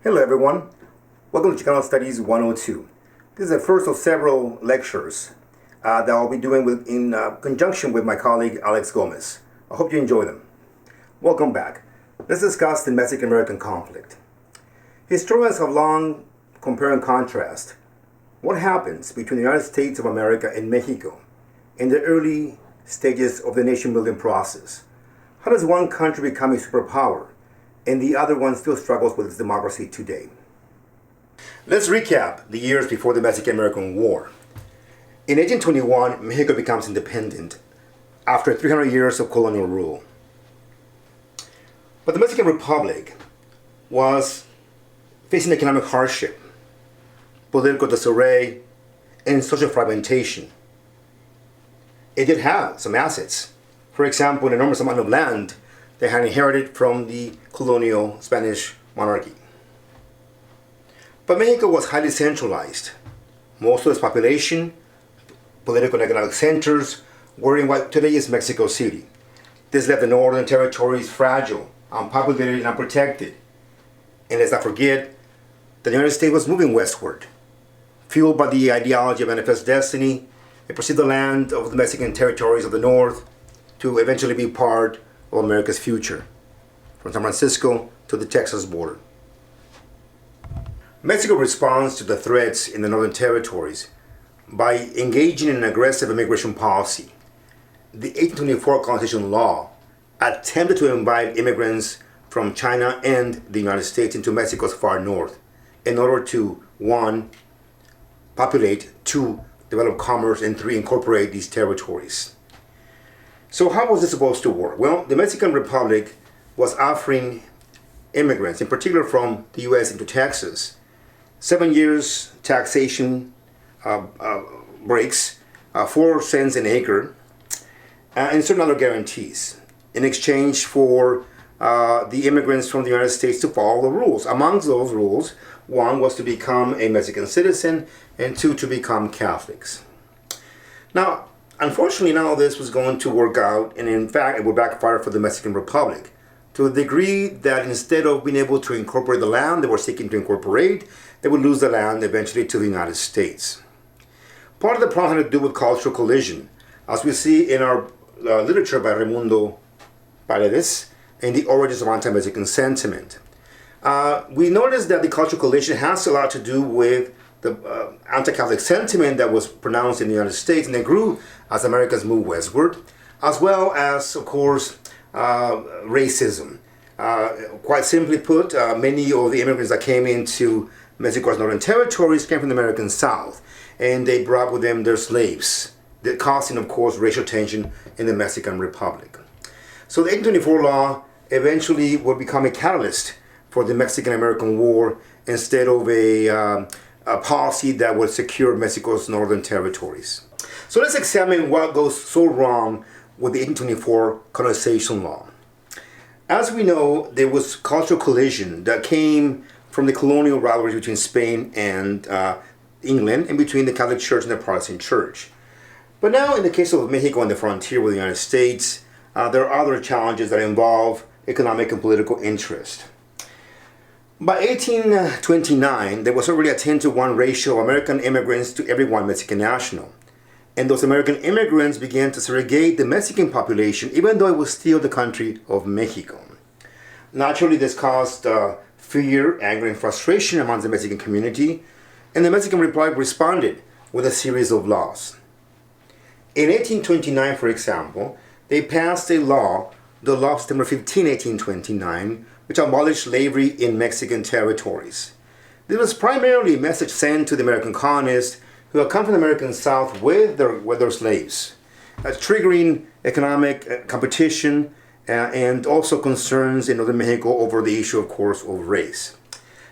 Hello everyone, welcome to Chicano Studies 102. This is the first of several lectures that I'll be doing in conjunction with my colleague Alex Gomez. I hope you enjoy them. Welcome back. Let's discuss the Mexican-American conflict. Historians have long compared and contrasted what happens between the United States of America and Mexico in the early stages of the nation-building process. How does one country become a superpower and the other one still struggles with its democracy today? Let's recap the years before the Mexican-American War. In 1821, Mexico becomes independent after 300 years of colonial rule. But the Mexican Republic was facing economic hardship, political disarray, and social fragmentation. It did have some assets. For example, an enormous amount of land they had inherited from the colonial Spanish monarchy. But Mexico was highly centralized. Most of its population, political and economic centers, were in what today is Mexico City. This left the northern territories fragile, unpopulated, and unprotected. And let's not forget, the United States was moving westward. Fueled by the ideology of manifest destiny, it perceived the land of the Mexican territories of the north to eventually be part of America's future, from San Francisco to the Texas border. Mexico responds to the threats in the northern territories by engaging in an aggressive immigration policy. The 1824 colonization law attempted to invite immigrants from China and the United States into Mexico's far north in order to, 1, populate, 2, develop commerce, and 3, incorporate these territories. So how was this supposed to work? Well, the Mexican Republic was offering immigrants, in particular from the U.S. into Texas, 7 years taxation breaks, 4 cents an acre, and certain other guarantees in exchange for the immigrants from the United States to follow the rules. Amongst those rules, 1 was to become a Mexican citizen, and 2, to become Catholics. Now, unfortunately, none of this was going to work out, and in fact, it would backfire for the Mexican Republic to the degree that instead of being able to incorporate the land they were seeking to incorporate, they would lose the land eventually to the United States. Part of the problem had to do with cultural collision, as we see in our literature by Raimundo Paredes in The Origins of Anti-Mexican Sentiment. We notice that the cultural collision has a lot to do with the anti-Catholic sentiment that was pronounced in the United States, and it grew as Americans moved westward, as well as, of course, racism. Quite simply put, many of the immigrants that came into Mexico's northern territories came from the American South, and they brought with them their slaves, causing, of course, racial tension in the Mexican Republic. So the 1824 law eventually would become a catalyst for the Mexican-American War instead of a policy that would secure Mexico's northern territories. So let's examine what goes so wrong with the 1824 colonization law. As we know, there was cultural collision that came from the colonial rivalries between Spain and England, and between the Catholic Church and the Protestant Church. But now, in the case of Mexico and the frontier with the United States, there are other challenges that involve economic and political interest. By 1829, there was already a 10-to-1 ratio of American immigrants to every one Mexican national. And those American immigrants began to segregate the Mexican population, even though it was still the country of Mexico. Naturally, this caused fear, anger, and frustration among the Mexican community, and the Mexican Republic responded with a series of laws. In 1829, for example, they passed a law, the law of September 15, 1829, which abolished slavery in Mexican territories. This was primarily a message sent to the American colonists who had come from the American South with their slaves, triggering economic competition and also concerns in northern Mexico over the issue, of course, of race.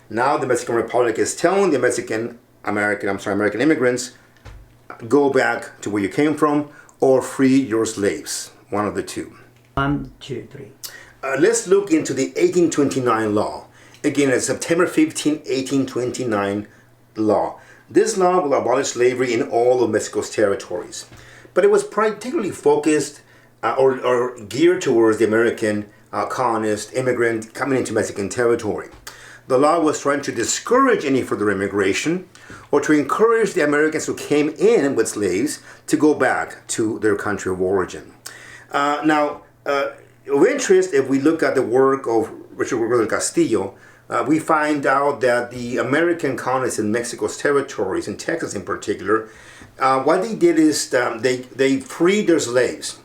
Now the Mexican Republic is telling the American immigrants, go back to where you came from or free your slaves, one of the two. 1, 2, 3. Let's look into the 1829 law. Again, it's September 15, 1829 law. This law will abolish slavery in all of Mexico's territories. But it was particularly focused or geared towards the American colonist immigrant coming into Mexican territory. The law was trying to discourage any further immigration or to encourage the Americans who came in with slaves to go back to their country of origin. Now, of interest, if we look at the work of Richard Rodriguez Castillo, we find out that the American colonists in Mexico's territories, in Texas in particular, what they did is they freed their slaves,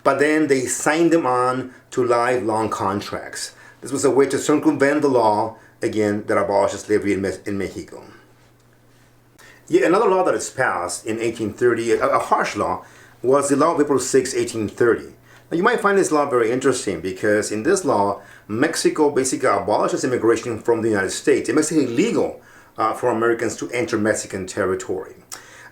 but then they signed them on to lifelong contracts. This was a way to circumvent the law, again, that abolished slavery in Mexico. Yet another law that is passed in 1830, a harsh law, was the law of April 6, 1830. Now, you might find this law very interesting because in this law, Mexico basically abolishes immigration from the United States. It makes it illegal for Americans to enter Mexican territory.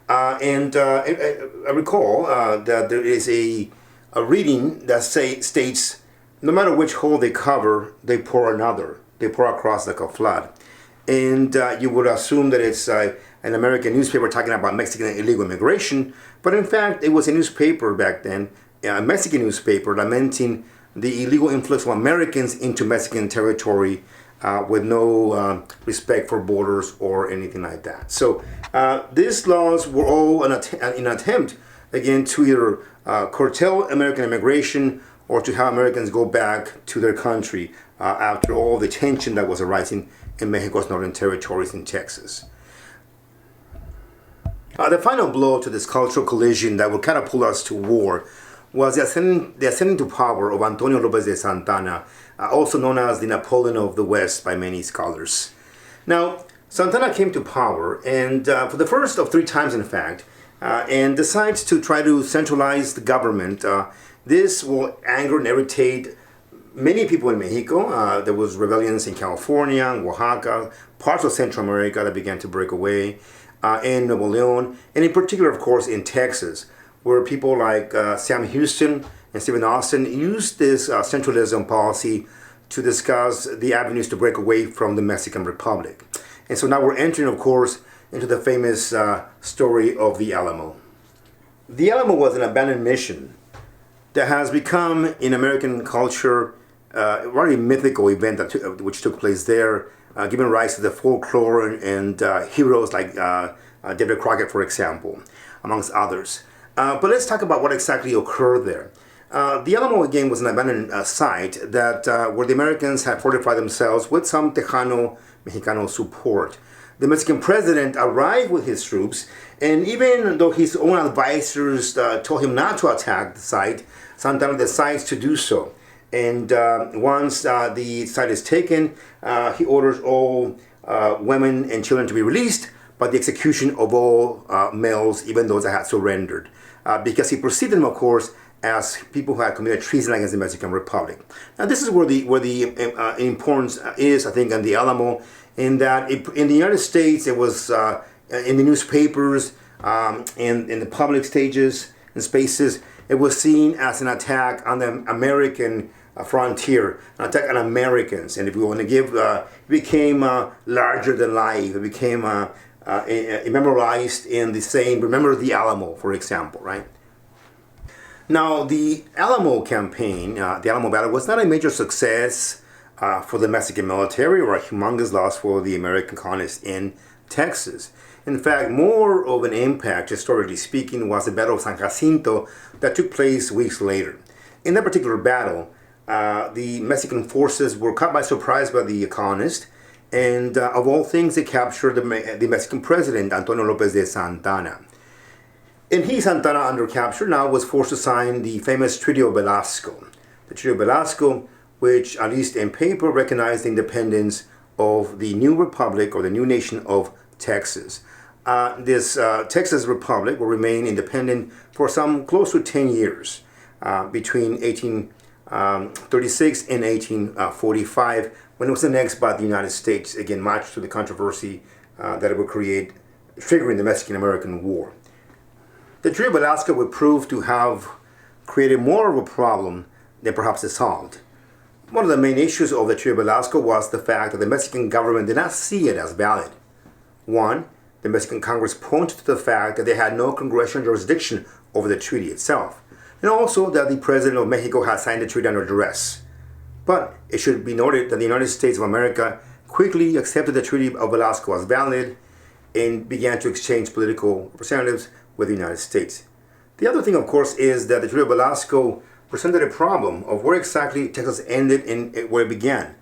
I recall that there is a reading that states, no matter which hole they cover, they pour another. They pour across like a flood. And you would assume that it's an American newspaper talking about Mexican illegal immigration, but in fact, it was a newspaper back then, a Mexican newspaper, lamenting the illegal influx of Americans into Mexican territory with no respect for borders or anything like that. So these laws were all an attempt, again, to either curtail American immigration or to have Americans go back to their country after all the tension that was arising in Mexico's northern territories in Texas. The final blow to this cultural collision that would catapult us to war was the ascending to power of Antonio Lopez de Santana, also known as the Napoleon of the West by many scholars. Now, Santana came to power, and for the first of 3 times, in fact, and decides to try to centralize the government. This will anger and irritate many people in Mexico. There was rebellions in California, Oaxaca, parts of Central America that began to break away, in Nuevo Leon, and in particular, of course, in Texas, where people like Sam Houston and Stephen Austin used this centralism policy to discuss the avenues to break away from the Mexican Republic. And so now we're entering, of course, into the famous story of the Alamo. The Alamo was an abandoned mission that has become, in American culture, a very mythical event which took place there, giving rise to the folklore and heroes like David Crockett, for example, amongst others. But let's talk about what exactly occurred there. The Alamo, again, was an abandoned site that where the Americans had fortified themselves with some Tejano Mexicano support. The Mexican president arrived with his troops, and even though his own advisors told him not to attack the site, Santana decides to do so. And once the site is taken, he orders all women and children to be released, but the execution of all males, even those that had surrendered, because he perceived them, of course, as people who had committed treason against the Mexican Republic. Now, this is where the importance is, I think, on the Alamo, in that in the United States, it was in the newspapers, in the public stages and spaces, it was seen as an attack on the American frontier, an attack on Americans. And if we want to give, it became larger than life. It became memorialized in the saying, "Remember the Alamo," for example, right? Now, the Alamo campaign, the Alamo battle, was not a major success for the Mexican military or a humongous loss for the American colonists in Texas. In fact, more of an impact, historically speaking, was the Battle of San Jacinto that took place weeks later. In that particular battle, the Mexican forces were caught by surprise by the colonists, and of all things, they captured the Mexican president, Antonio Lopez de Santana. And Santana, under capture now, was forced to sign the famous Treaty of Velasco. The Treaty of Velasco, which, at least in paper, recognized the independence of the new republic or the new nation of Texas. This Texas Republic will remain independent for some close to 10 years, between 1836 and 1845, when it was annexed by the United States, again, much to the controversy that it would create, triggering the Mexican-American War. The Treaty of Velasco would prove to have created more of a problem than perhaps it solved. One of the main issues of the Treaty of Velasco was the fact that the Mexican government did not see it as valid. One, the Mexican Congress pointed to the fact that they had no congressional jurisdiction over the treaty itself, and also that the President of Mexico had signed the treaty under duress. But it should be noted that the United States of America quickly accepted the Treaty of Velasco as valid and began to exchange political representatives with the United States. The other thing, of course, is that the Treaty of Velasco presented a problem of where exactly Texas ended and where it began.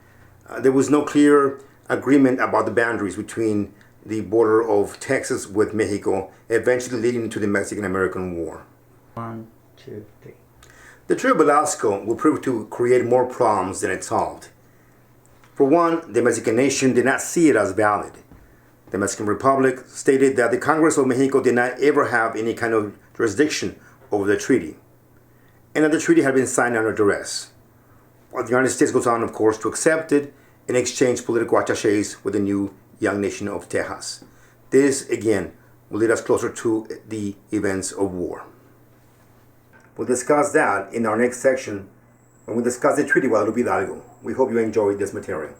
There was no clear agreement about the boundaries between the border of Texas with Mexico, eventually leading to the Mexican-American War. 1, 2, 3. The Treaty of Velasco will prove to create more problems than it solved. For one, the Mexican nation did not see it as valid. The Mexican Republic stated that the Congress of Mexico did not ever have any kind of jurisdiction over the treaty, and that the treaty had been signed under duress. While the United States goes on, of course, to accept it and exchange political attaches with the new young nation of Texas. This, again, will lead us closer to the events of war. We'll discuss that in our next section when we discuss the Treaty of Guadalupe Hidalgo. We hope you enjoyed this material.